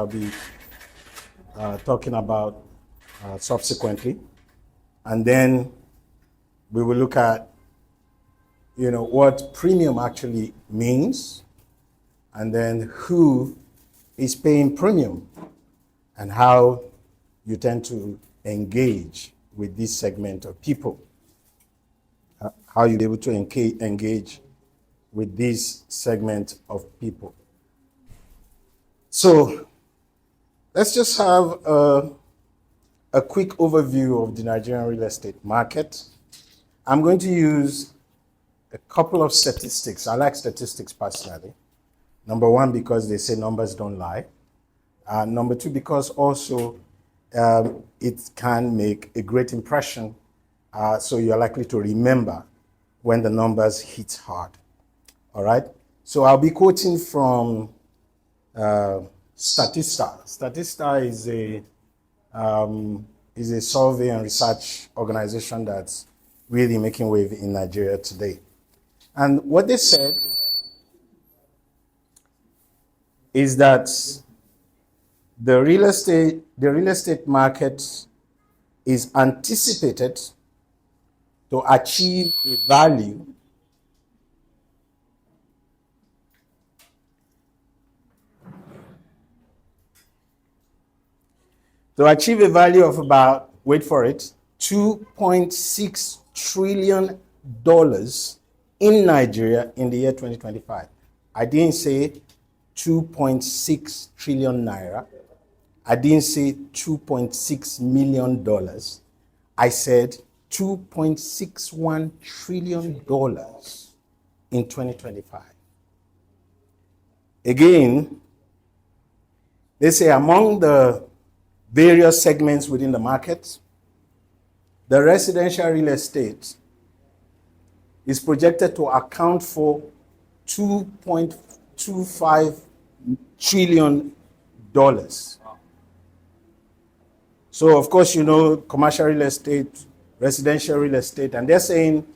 I'll be talking about subsequently. And then we will look at, what premium actually means, and then who is paying premium, and how you tend to engage with this segment of people. How you're able to engage with this segment of people. So let's just have a quick overview of the Nigerian real estate market. I'm going to use a couple of statistics. I like statistics personally. Number one, because they say numbers don't lie. Number two, because also it can make a great impression, so you're likely to remember when the numbers hit hard. All right? So I'll be quoting from Statista. Statista is a survey and research organization that's really making wave in Nigeria today. And what they said is that the real estate market is anticipated to achieve a value of about, wait for it, $2.6 trillion in Nigeria in the year 2025. I didn't say 2.6 trillion naira. I didn't say $2.6 million. I said $2.61 trillion in 2025. Again, they say among the various segments within the market, the residential real estate is projected to account for $2.25 trillion. So, of course, commercial real estate, residential real estate, and they're saying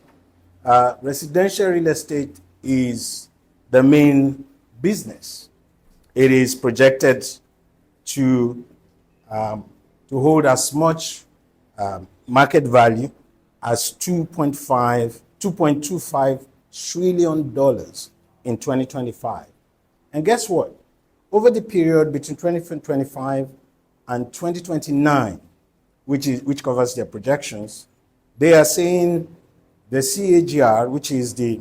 residential real estate is the main business. It is projected to hold as much market value as $2.25 trillion in 2025. And guess what? Over the period between 2025 and 2029, which covers their projections, they are saying the CAGR, which is the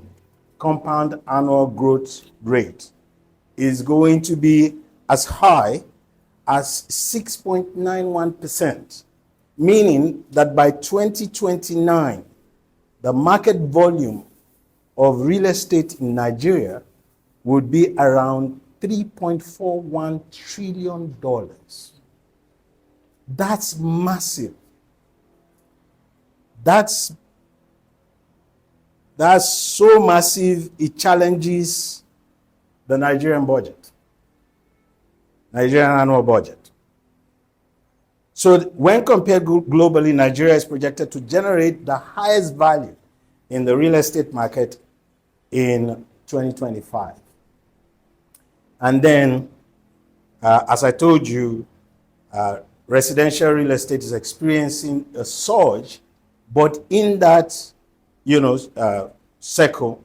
compound annual growth rate, is going to be as high as 6.91%, meaning that by 2029, the market volume of real estate in Nigeria would be around $3.41 trillion. That's massive. That's so massive, it challenges the Nigerian budget, Nigerian annual budget. So when compared globally, Nigeria is projected to generate the highest value in the real estate market in 2025. And then, as I told you, residential real estate is experiencing a surge, but in that, circle,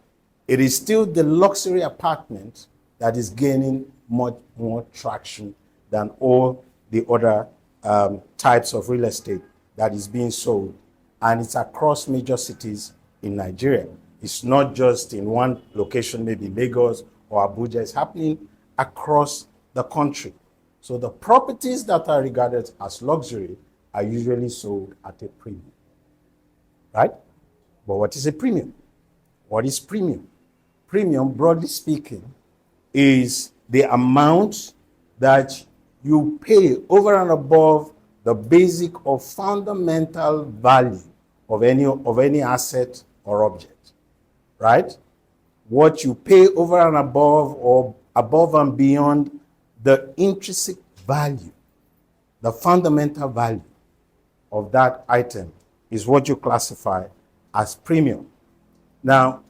it is still the luxury apartment that is gaining much more traction than all the other types of real estate that is being sold. And it's across major cities in Nigeria. It's not just in one location, maybe Lagos or Abuja. It's happening across the country. So the properties that are regarded as luxury are usually sold at a premium, right? But what is a premium? What is premium? Premium, broadly speaking, is the amount that you pay over and above the basic or fundamental value of any asset or object, right? What you pay over and above or above and beyond the intrinsic value, the fundamental value of that item is what you classify as premium. Now,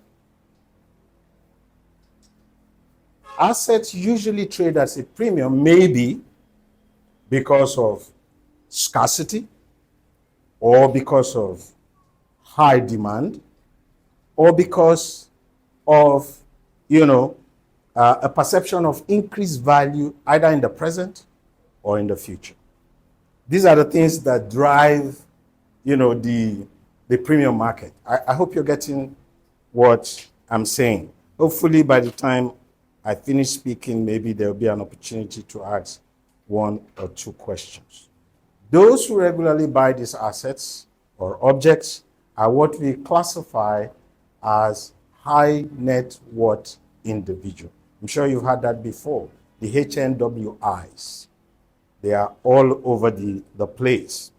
assets usually trade as a premium maybe because of scarcity, or because of high demand, or because of, a perception of increased value either in the present or in the future. These are the things that drive, the premium market. I hope you're getting what I'm saying. Hopefully by the time I finish speaking, maybe there'll be an opportunity to ask one or two questions. Those who regularly buy these assets or objects are what we classify as high net worth individual. I'm sure you've heard that before. The HNWIs. They are all over the place.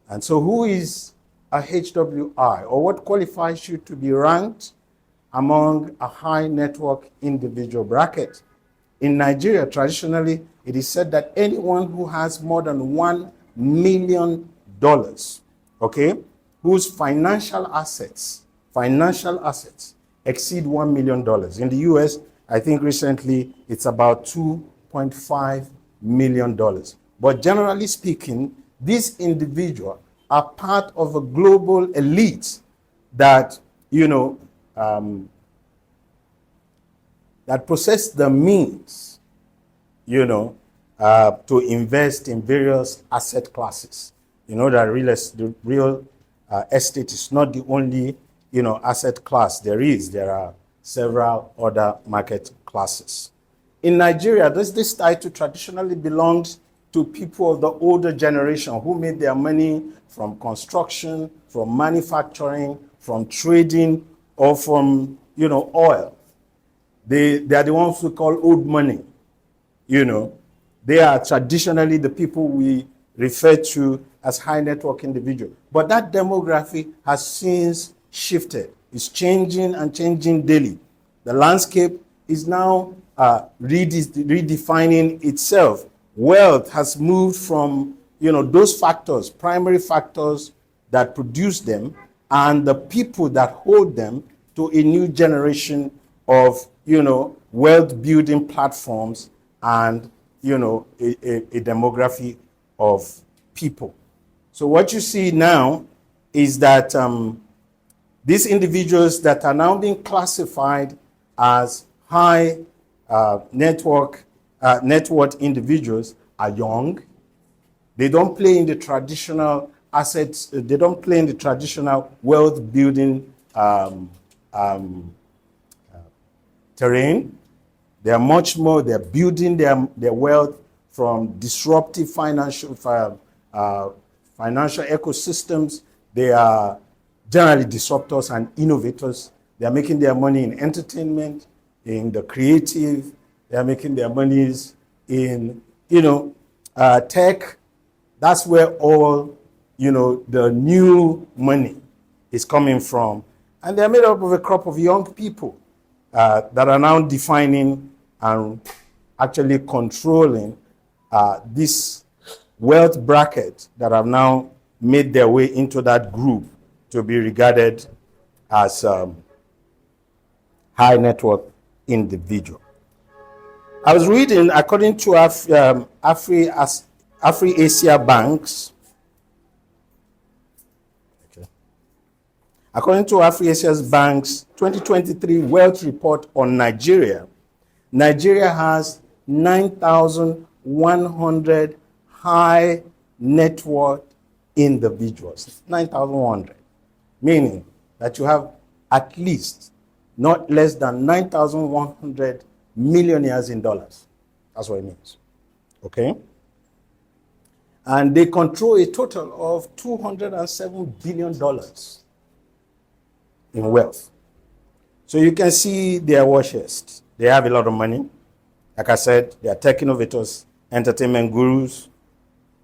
And so who is a HWI, or what qualifies you to be ranked among a high net worth individual bracket? In Nigeria, traditionally, it is said that anyone who has more than $1 million, okay, whose financial assets exceed $1 million. In the US, I think recently it's about $2.5 million. But generally speaking, these individuals are part of a global elite that, that possess the means, to invest in various asset classes. You know that real estate is not the only, asset class there are several other market classes. In Nigeria, this title traditionally belongs to people of the older generation who made their money from construction, from manufacturing, from trading, or from, oil. They are the ones we call old money. They are traditionally the people we refer to as high net worth individuals. But that demographic has since shifted. It's changing and changing daily. The landscape is now redefining itself. Wealth has moved from, those factors, primary factors that produce them, and the people that hold them, to a new generation of, wealth building platforms and, a demography of people. So what you see now is that these individuals that are now being classified as high net worth individuals are young. They don't play in the traditional assets. They don't play in the traditional wealth building terrain. They are much more. They're building their wealth from disruptive financial ecosystems. They are generally disruptors and innovators. They are making their money in entertainment, in the creative. They are making their monies in, tech. That's where all, the new money is coming from. And they're made up of a crop of young people that are now defining and actually controlling this wealth bracket that have now made their way into that group to be regarded as high net worth individual. I was reading, according to Afri-Asia banks, according to Afri-Asia's banks 2023 wealth report on Nigeria, Nigeria has 9,100 high net worth individuals. 9,100. Meaning that you have at least not less than 9,100 millionaires in dollars. That's what it means. Okay? And they control a total of $207 billion in wealth. So you can see their war chest. They have a lot of money. Like I said, they are tech innovators, entertainment gurus,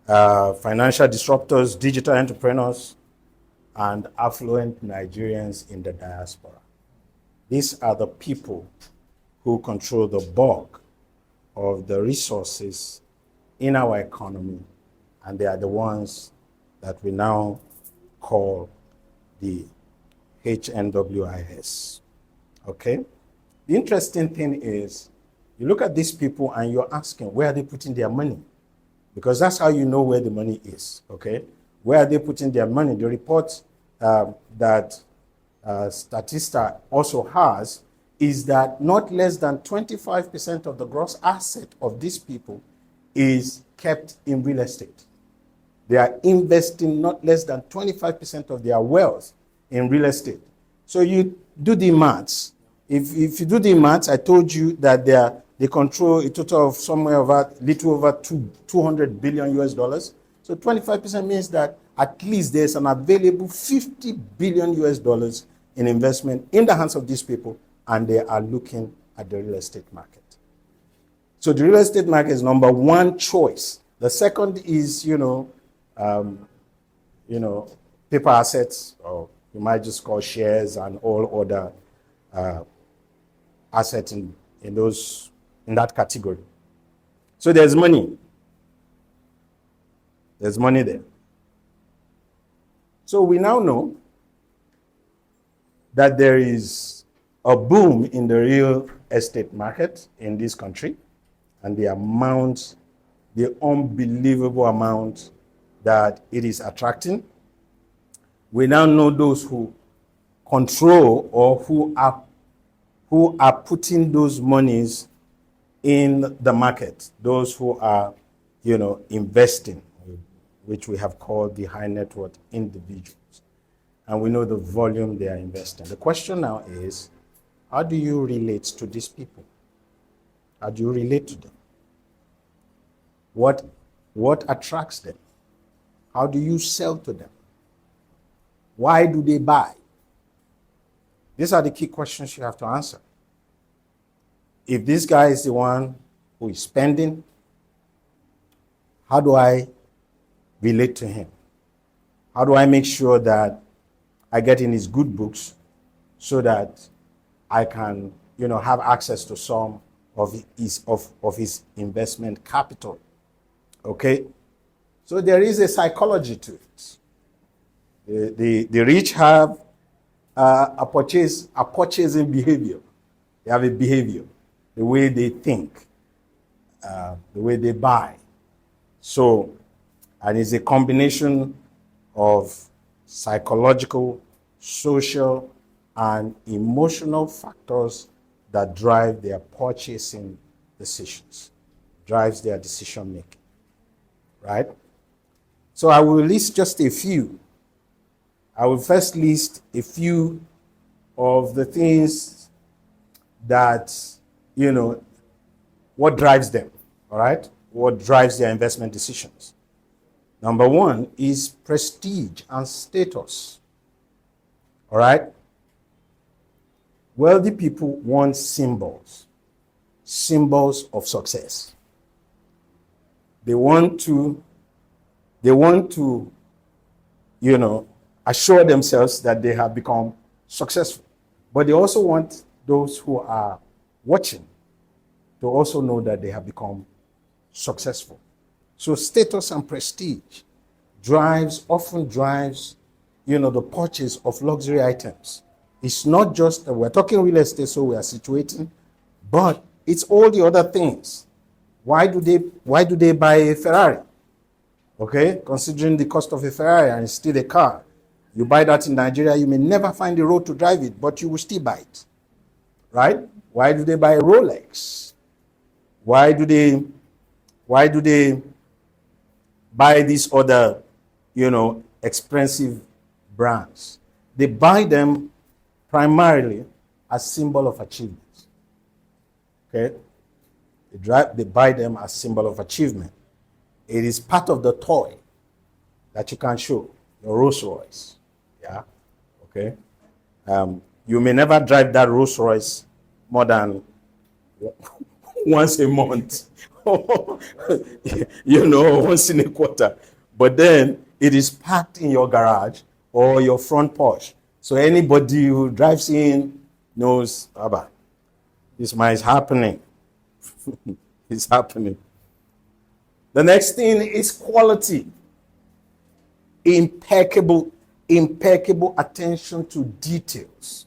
financial disruptors, digital entrepreneurs, and affluent Nigerians in the diaspora. These are the people who control the bulk of the resources in our economy, and they are the ones that we now call the HNWIs. Okay? The interesting thing is, you look at these people and you're asking, where are they putting their money? because that's how you know where the money is, okay? Where are they putting their money? The report that Statista also has is that not less than 25% of the gross asset of these people is kept in real estate. They are investing not less than 25% of their wealth in real estate. So you do the maths. If you do the maths, I told you that they control a total of somewhere over little over 200 billion US dollars. So 25% means that at least there's an available 50 billion US dollars in investment in the hands of these people, and they are looking at the real estate market. So the real estate market is number one choice. The second is, paper assets, or you might just call shares and all other assets in that category. So there's money. There's money there. So we now know that there is a boom in the real estate market in this country, and the unbelievable amount that it is attracting. We now know those who control or who are putting those monies in the market, those who are, investing, which we have called the high net worth individuals. And we know the volume they are investing. The question now is, how do you relate to these people? How do you relate to them? What attracts them? How do you sell to them? Why do they buy? These are the key questions you have to answer. If this guy is the one who is spending, how do I relate to him? How do I make sure that I get in his good books so that I can, have access to some of his investment capital? Okay? So there is a psychology to it. The rich have a purchasing behavior. They have a behavior, the way they think, the way they buy. So, and it's a combination of psychological, social, and emotional factors that drive their purchasing decisions, drives their decision making, right? So I will list just a few. I will first list a few of the things that, what drives them, all right? What drives their investment decisions. Number one is prestige and status, all right? Wealthy people want symbols of success. They want to, assure themselves that they have become successful. But they also want those who are watching to also know that they have become successful. So status and prestige often drives, the purchase of luxury items. It's not just, we're talking real estate, so we are situating, but it's all the other things. Why do they buy a Ferrari? Okay, considering the cost of a Ferrari, and it's still a car. You buy that in Nigeria, you may never find the road to drive it, but you will still buy it, right? Why do they buy a Rolex? Why do they buy these other, expensive brands? They buy them primarily as symbol of achievement. Okay? They buy them as symbol of achievement. It is part of the toy that you can show, your Rolls Royce. Yeah? Okay? You may never drive that Rolls Royce more than once a month. Once in a quarter. But then it is parked in your garage or your front porch. So anybody who drives in knows, this is happening. It's happening. The next thing is quality. Impeccable attention to details.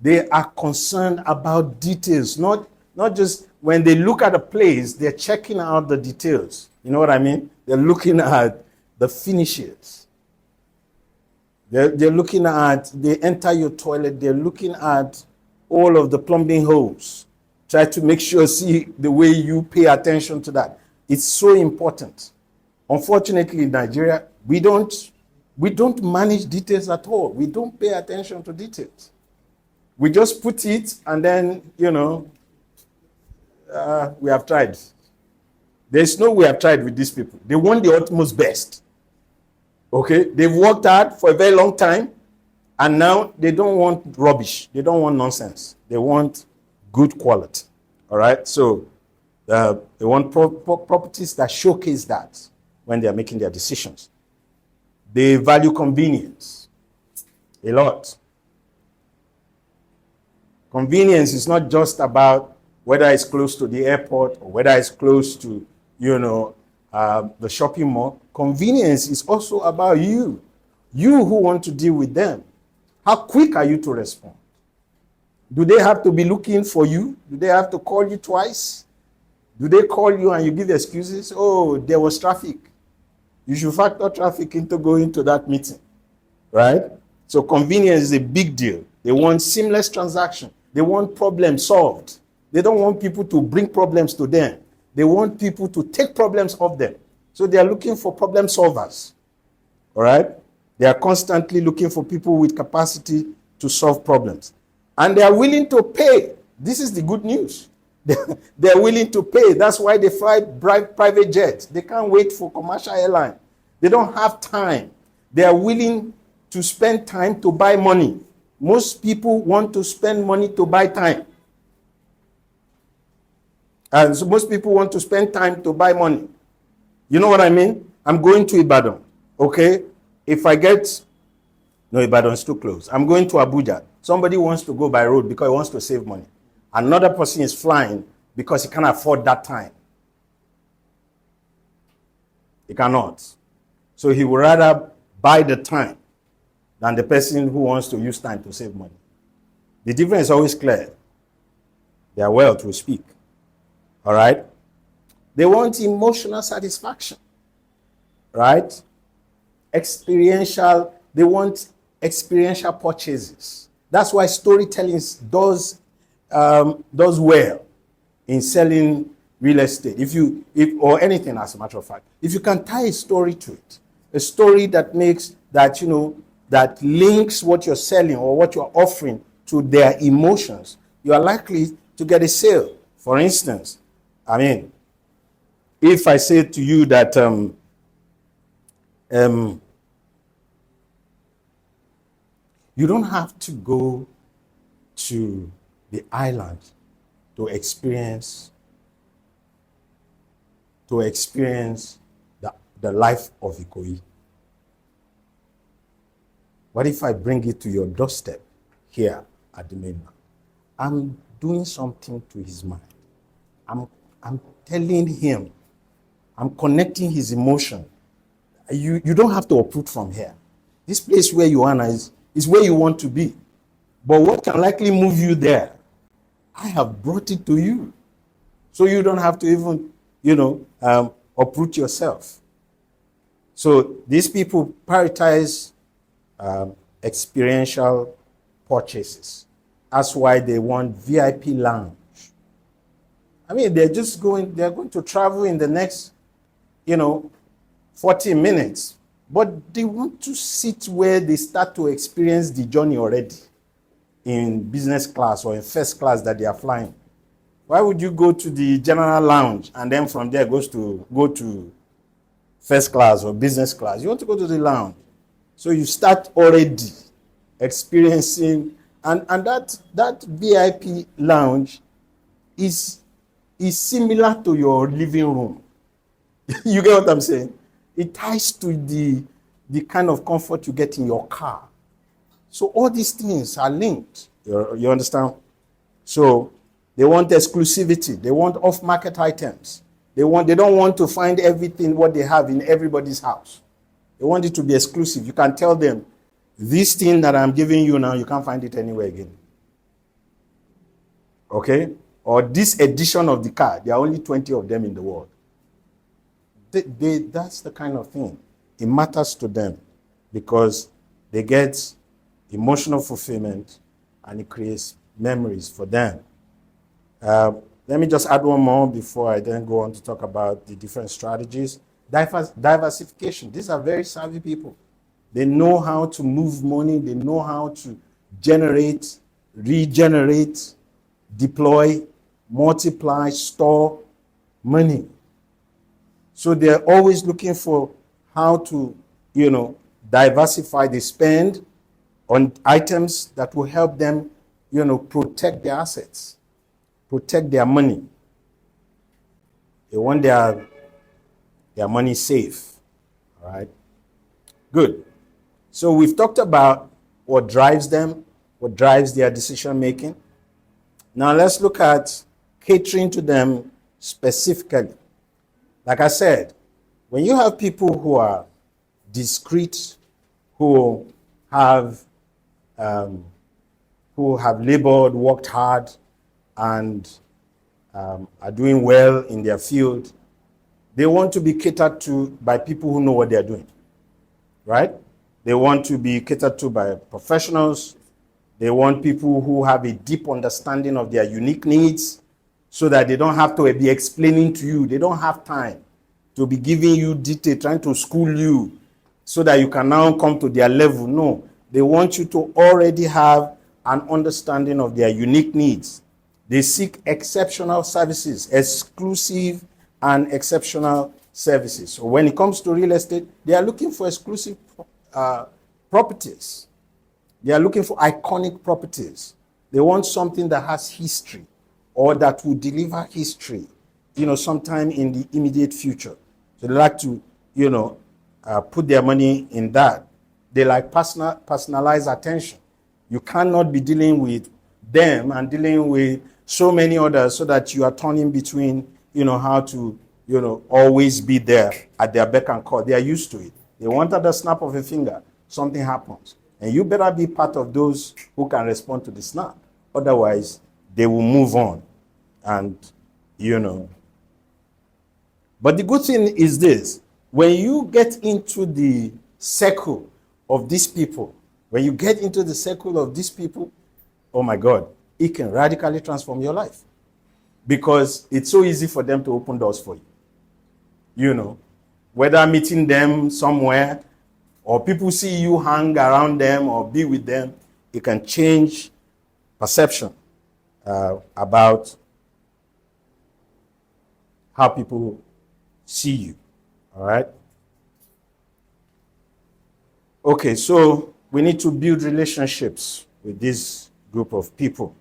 They are concerned about details, not Not just when they look at a place, they're checking out the details. You know what I mean? They're looking at the finishes. They're looking at, they enter your toilet, they're looking at all of the plumbing holes. Try to make sure, see the way you pay attention to that. It's so important. Unfortunately, in Nigeria, we don't manage details at all. We don't pay attention to details. We just put it and then, we have tried. There's no we have tried with these people. They want the utmost best. Okay? They've worked hard for a very long time, and now they don't want rubbish. They don't want nonsense. They want good quality. All right? So they want properties that showcase that when they are making their decisions. They value convenience a lot. Convenience is not just about whether it's close to the airport or whether it's close to, the shopping mall. Convenience is also about you. You who want to deal with them. How quick are you to respond? Do they have to be looking for you? Do they have to call you twice? Do they call you and you give excuses? Oh, there was traffic. You should factor traffic into going to that meeting, right? So convenience is a big deal. They want seamless transaction. They want problems solved. They don't want people to bring problems to them. They want people to take problems off them. So they are looking for problem solvers, all right? They are constantly looking for people with capacity to solve problems. And they are willing to pay. This is the good news. They are willing to pay. That's why they fly private jets. They can't wait for commercial airline. They don't have time. They are willing to spend time to buy money. Most people want to spend money to buy time. And so most people want to spend time to buy money. You know what I mean? I'm going to Ibadan, okay? If I get... No, Ibadan is too close. I'm going to Abuja. Somebody wants to go by road because he wants to save money. Another person is flying because he can't afford that time. He cannot. So he would rather buy the time than the person who wants to use time to save money. The difference is always clear. Their wealth will speak. All right? They want emotional satisfaction. Right? They want experiential purchases. That's why storytelling does well in selling real estate. Or anything, as a matter of fact. If you can tie a story to it, a story that makes that, that links what you're selling or what you're offering to their emotions, you are likely to get a sale. For instance, if I say to you that you don't have to go to the island to experience the life of Ikoyi. What if I bring it to your doorstep here at the mainland? I'm doing something to his mind. I'm telling him, I'm connecting his emotion. You don't have to uproot from here. This place where you are now is where you want to be. But what can likely move you there? I have brought it to you. So you don't have to even, uproot yourself. So these people prioritize experiential purchases. That's why they want VIP lounge. They're going to travel in the next, 40 minutes. But they want to sit where they start to experience the journey already in business class or in first class that they are flying. Why would you go to the general lounge and then from there go to first class or business class? You want to go to the lounge. So you start already experiencing, and that VIP lounge is similar to your living room. You get what I'm saying? It ties to the kind of comfort you get in your car. So all these things are linked. You understand? So they want exclusivity. They want off-market items. They don't want to find everything what they have in everybody's house. They want it to be exclusive. You can tell them, this thing that I'm giving you now, you can't find it anywhere again. Okay? or this edition of the car, there are only 20 of them in the world. That's the kind of thing. It matters to them because they get emotional fulfillment and it creates memories for them. Let me just add one more before I then go on to talk about the different strategies. Diversification. These are very savvy people. They know how to move money. They know how to generate, regenerate, deploy, multiply, store money. So they're always looking for how to, diversify the spend on items that will help them, protect their assets, protect their money. They want their money safe. All right. Good. So we've talked about what drives them, what drives their decision making. Now let's look at catering to them specifically. Like I said, when you have people who are discreet, who have labored, worked hard, and are doing well in their field, they want to be catered to by people who know what they're doing, right? They want to be catered to by professionals. They want people who have a deep understanding of their unique needs so that they don't have to be explaining to you. They don't have time to be giving you detail, trying to school you so that you can now come to their level. No, they want you to already have an understanding of their unique needs. They seek exceptional services, exclusive and exceptional services. So when it comes to real estate, they are looking for exclusive properties. They are looking for iconic properties. They want something that has history or that will deliver history, sometime in the immediate future. So they like to, put their money in that. They like personalized attention. You cannot be dealing with them and dealing with so many others so that you are turning between, how to, always be there at their beck and call. They are used to it. They want at the snap of a finger, something happens. And you better be part of those who can respond to the snap. Otherwise, they will move on. And, But the good thing is this. When you get into the circle of these people, oh my God, it can radically transform your life. Because it's so easy for them to open doors for you. Whether meeting them somewhere, or people see you hang around them or be with them, it can change perception about how people see you. All right? Okay, so we need to build relationships with this group of people.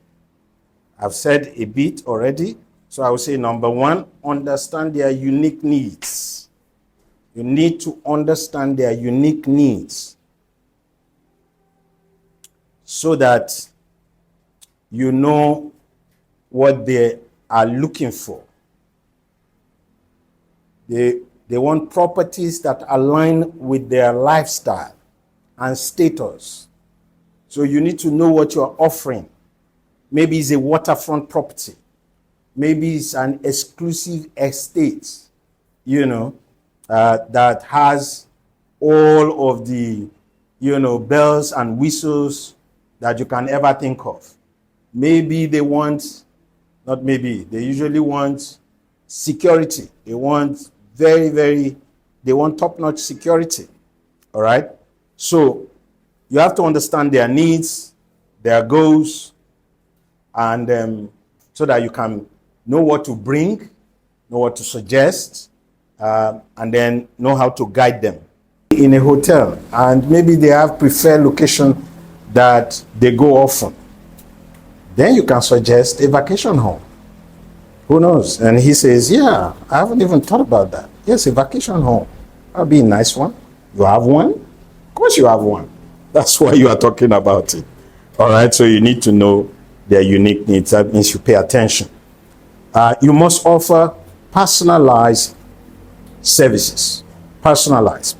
I've said a bit already, so I will say number one, understand their unique needs. You need to understand their unique needs so that you know what they are looking for. They want properties that align with their lifestyle and status. So you need to know what you're offering. Maybe it's a waterfront property. Maybe it's an exclusive estate, that has all of the, bells and whistles that you can ever think of. Maybe they usually want security. They want they want top-notch security. All right? So you have to understand their needs, their goals, and so that you can know what to bring, know what to suggest, and then know how to guide them. In a hotel, and maybe they have preferred location that they go often. Then you can suggest a vacation home. Who knows? And he says, yeah, I haven't even thought about that. Yes, a vacation home. That'll be a nice one. You have one? Of course you have one. That's why you are talking about it. All right, so you need to know their unique needs. That means you pay attention. You must offer personalized services. Personalized.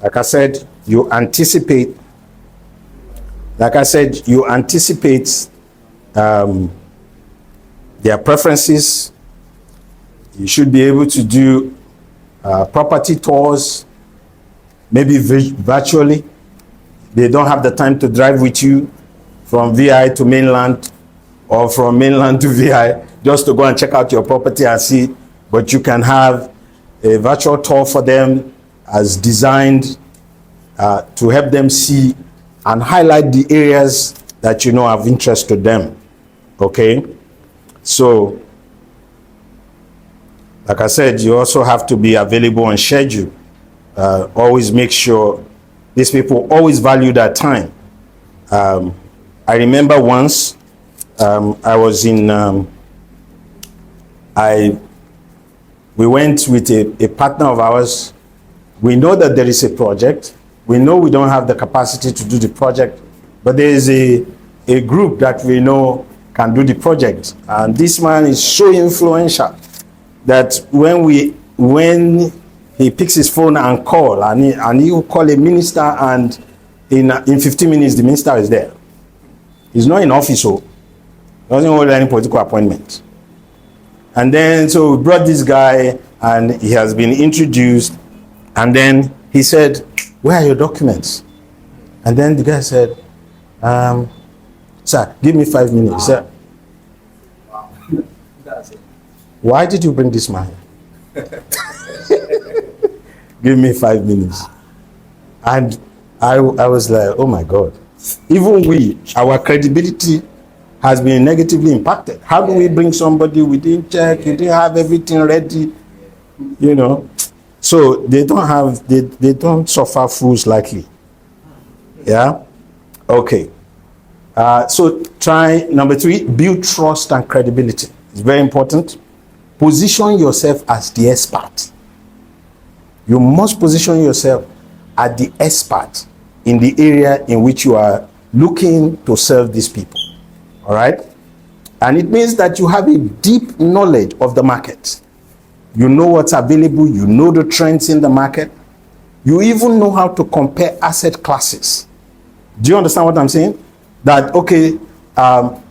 Like I said, you anticipate their preferences. You should be able to do property tours, maybe virtually. They don't have the time to drive with you from VI to mainland or from mainland to VI just to go and check out your property and see, but you can have a virtual tour for them as designed to help them see and highlight the areas that you know are of interest to them. Okay? So, like I said, you also have to be available on schedule. Always make sure these people always value their time. I remember once I was in, we went with a partner of ours. We know that there is a project. We know we don't have the capacity to do the project, but there is a group that we know can do the project. And this man is so influential that when he picks his phone and call, and he will call a minister, and in 15 minutes the minister is there. He's not in office, so doesn't hold any political appointment. And then so we brought this guy, and he has been introduced, and then he said, "Where are your documents?" And then the guy said, "Sir, give me 5 minutes." Sir, why did you bring this man? Give me 5 minutes. And I was like, oh my God. Even our credibility has been negatively impacted. How do we bring somebody we didn't check, you didn't have everything ready, you know? So they don't suffer fools likely. Yeah? Okay. So try number 3, build trust and credibility. It's very important. Position yourself as the expert. You must position yourself as the expert in the area in which you are looking to serve these people. All right? And it means that you have a deep knowledge of the market. You know what's available. You know the trends in the market. You even know how to compare asset classes. Do you understand what I'm saying? That, okay,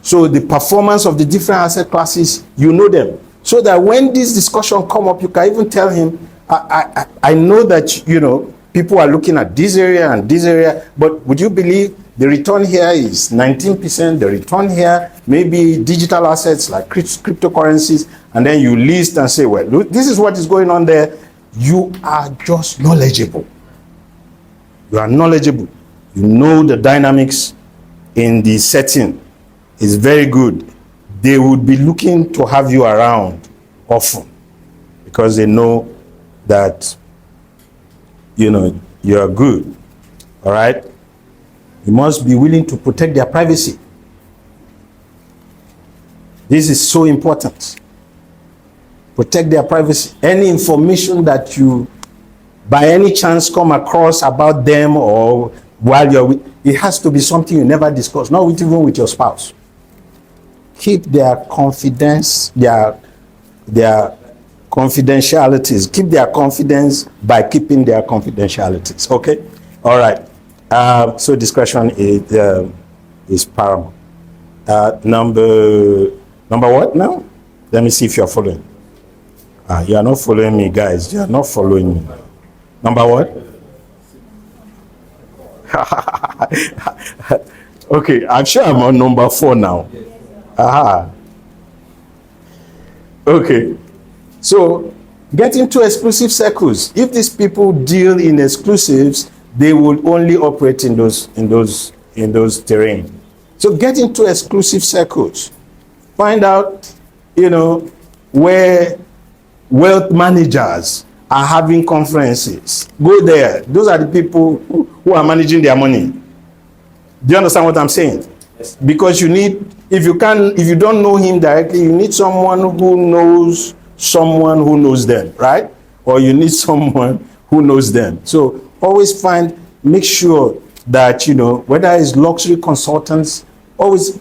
so the performance of the different asset classes, you know them. So that when this discussion come up, you can even tell him, I know that, you know, people are looking at this area and this area, but would you believe the return here is 19%, the return here, maybe digital assets like cryptocurrencies, and then you list and say, well, look, this is what is going on there. You are just knowledgeable. You are knowledgeable. You know the dynamics in the setting. It's very good. They would be looking to have you around often because they know that, you know, you are good. All right? You must be willing to protect their privacy. This is so important. Protect their privacy. Any information that you, by any chance, come across about them or while you're with, it has to be something you never discuss, not even with your spouse. Keep their confidence, their confidentialities. Keep their confidence by keeping their confidentialities. Okay? All right. So discretion is paramount. Number what now? Let me see if you're following. You are not following me, guys. You are not following me. Number what? Okay, I'm sure I'm on number 4 now. Aha. Okay. So get into exclusive circles. If these people deal in exclusives, they will only operate in those terrain. So get into exclusive circles. Find out, you know, where wealth managers are having conferences. Go there. Those are the people who are managing their money. Do you understand what I'm saying? Yes. Because you need, if you don't know him directly, you need someone who knows someone who knows them, right? Or you need someone who knows them. So always make sure that, you know, whether it's luxury consultants, always,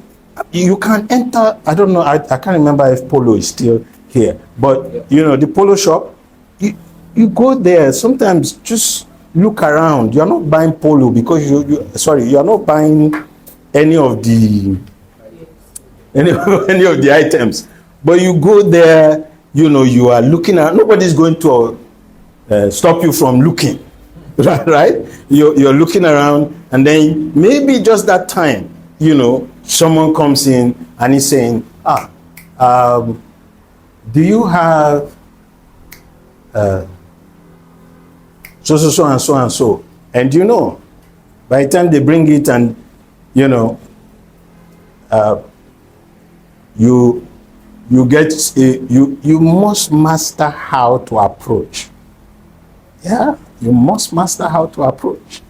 you can enter, I don't know, I can't remember if Polo is still here, but, you know, the Polo shop, you go there, sometimes just look around. You're not buying Polo because you're not buying any of the any, any of the items. But you go there, you know, you are looking at, nobody's going to stop you from looking, right? You're looking around, and then maybe just that time, you know, someone comes in and he's saying, do you have so and so and so? And you know, by the time they bring it, and you know, you must master how to approach. Yeah, you must master how to approach.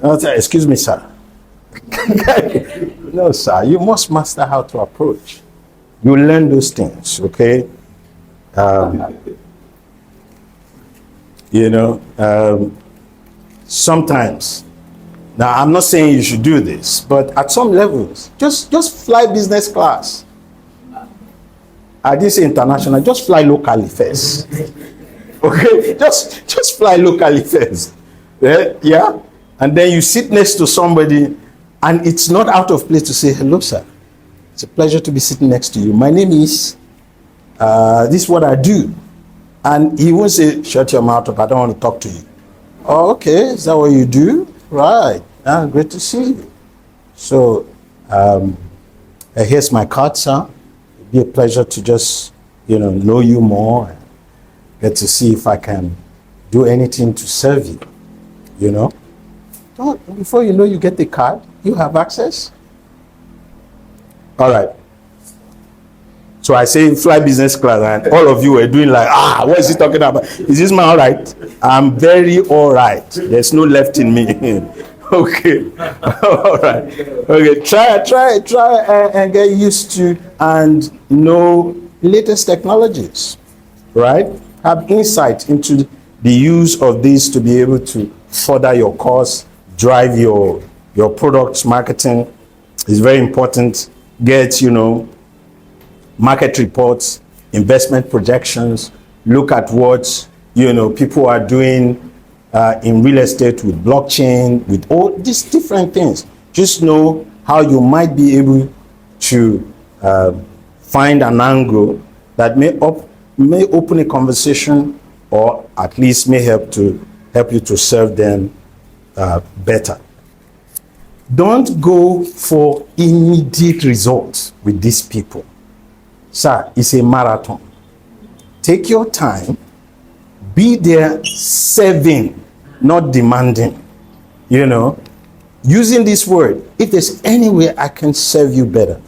Excuse me, sir. No, sir, you must master how to approach. You learn those things, okay? You know, sometimes, now I'm not saying you should do this, but at some levels, just fly business class. I didn't say international, just fly locally first. Okay, just fly locally first. Yeah, and then you sit next to somebody, and it's not out of place to say, hello, sir. It's a pleasure to be sitting next to you. My name is, this is what I do. And he won't say, shut your mouth up, I don't want to talk to you. Oh, okay, is that what you do? Right, great to see you. So, here's my card, sir. It'd be a pleasure to just, you know you more, and get to see if I can do anything to serve you, you know. Before you know, you get the card, you have access. All right. So I say fly business class, and all of you are doing like, what is he talking about? Is this man all right? I'm very all right. There's no left in me. Okay. All right. Okay. Try and get used to and know latest technologies, right? Have insight into the use of these to be able to further your cause, drive your products marketing. Is very important. Get, you know, market reports, investment projections, look at what, you know, people are doing in real estate with blockchain, with all these different things. Just know how you might be able to find an angle that may open a conversation, or at least may help you to serve them better. Don't go for immediate results with these people. Sir, it's a marathon. Take your time. Be there serving, not demanding. You know, using this word, if there's any way I can serve you better,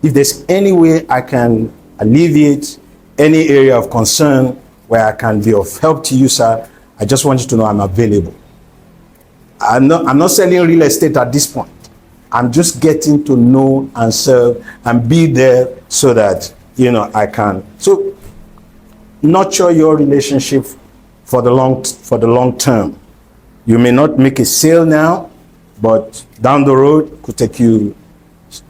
if there's any way I can alleviate any area of concern where I can be of help to you, sir, I just want you to know I'm available. I'm not selling real estate at this point. I'm just getting to know and serve and be there so that, you know, I can. So nurture your relationship for the long term. You may not make a sale now, but down the road could take you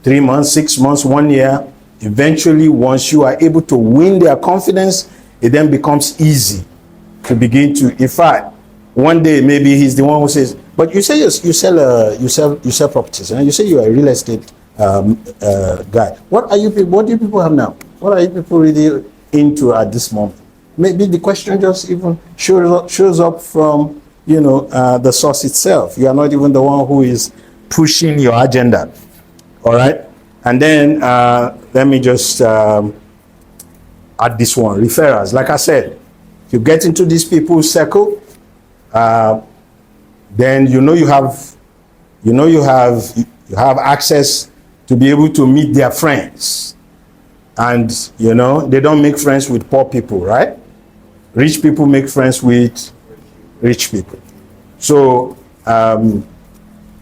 3 months, 6 months, 1 year. Eventually, once you are able to win their confidence, it then becomes easy to begin to, in fact, one day maybe he's the one who says, but you say you sell properties, and you say you are a real estate guy. What do you people have now? What are you people really into at this moment? Maybe the question just even shows up from, you know, the source itself. You are not even the one who is pushing your agenda. All right. And then let me just add this one: referrals. Like I said, if you get into these people's circle, then you have access to be able to meet their friends. And you know, they don't make friends with poor people, right? Rich people make friends with rich people. So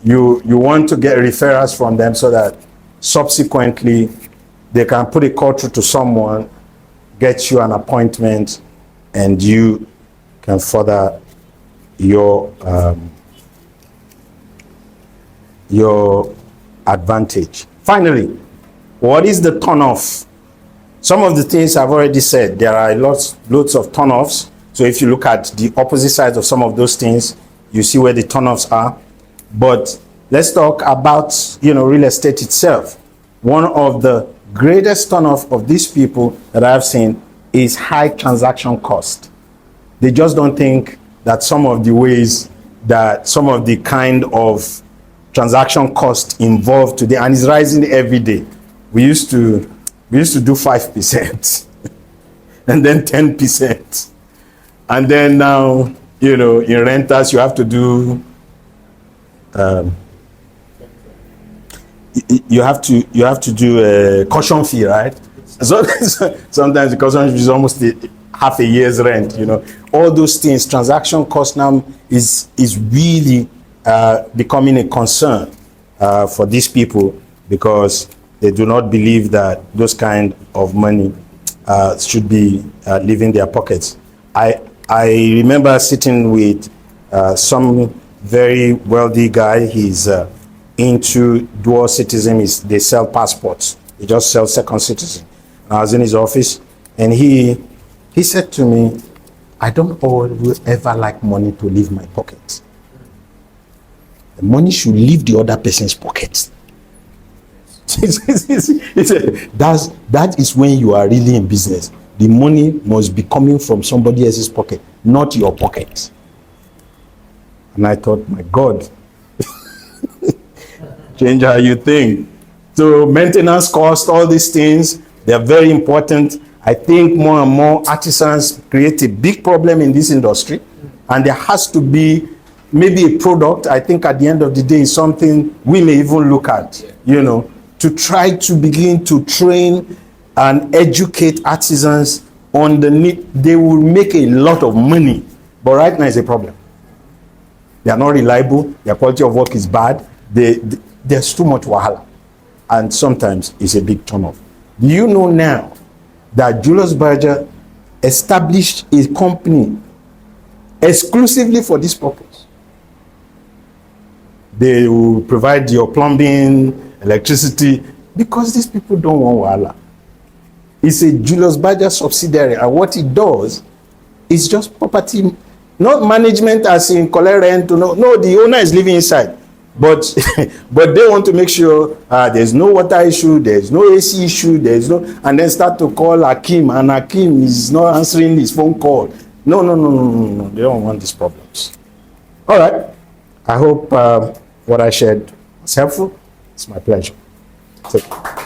you want to get referrals from them so that subsequently they can put a call through to someone, get you an appointment, and you can further your advantage. Finally, what is the turn-off? Some of the things I've already said, there are loads of turn-offs. So if you look at the opposite sides of some of those things, you see where the turn-offs are. But let's talk about, real estate itself. one of the greatest turnoff of these people that I've seen is high transaction cost. They just don't think that some of the ways that some of the kind of transaction cost involved today, and it's rising every day. We used to do 5% and then 10. And then now, you know, in renters, you have to do, you have to do a caution fee, right? So sometimes the caution fee is almost half a year's rent, you know. All those things, transaction cost now is really becoming a concern for these people, because they do not believe that those kind of money should be leaving their pockets. I remember sitting with some very wealthy guy. He's into dual citizen. They sell passports. They just sell second citizen. And I was in his office, and he said to me, I don't always ever like money to leave my pocket. The money should leave the other person's pocket. He said, that is when you are really in business. The money must be coming from somebody else's pocket, not your pocket. And I thought, my God, change how you think. So maintenance cost, all these things, they are very important. I think more and more artisans create a big problem in this industry, and there has to be maybe a product. I think at the end of the day, something we may even look at, you know, to try to begin to train and educate artisans on the need. They will make a lot of money, but right now is a problem. They are not reliable. Their quality of work is bad. There's too much wahala, and sometimes it's a big turnoff. Do you know now that Julius Berger established a company exclusively for this purpose? They will provide your plumbing, electricity, because these people don't want wahala. It's a Julius Berger subsidiary, and what it does is just property, not management as in collect rent. No, the owner is living inside, but but they want to make sure there's no water issue, there's no AC issue, there's no, and then start to call Hakim, and Hakim is not answering his phone call. No, they don't want these problems. All right, I hope what I shared was helpful. It's my pleasure. Take care.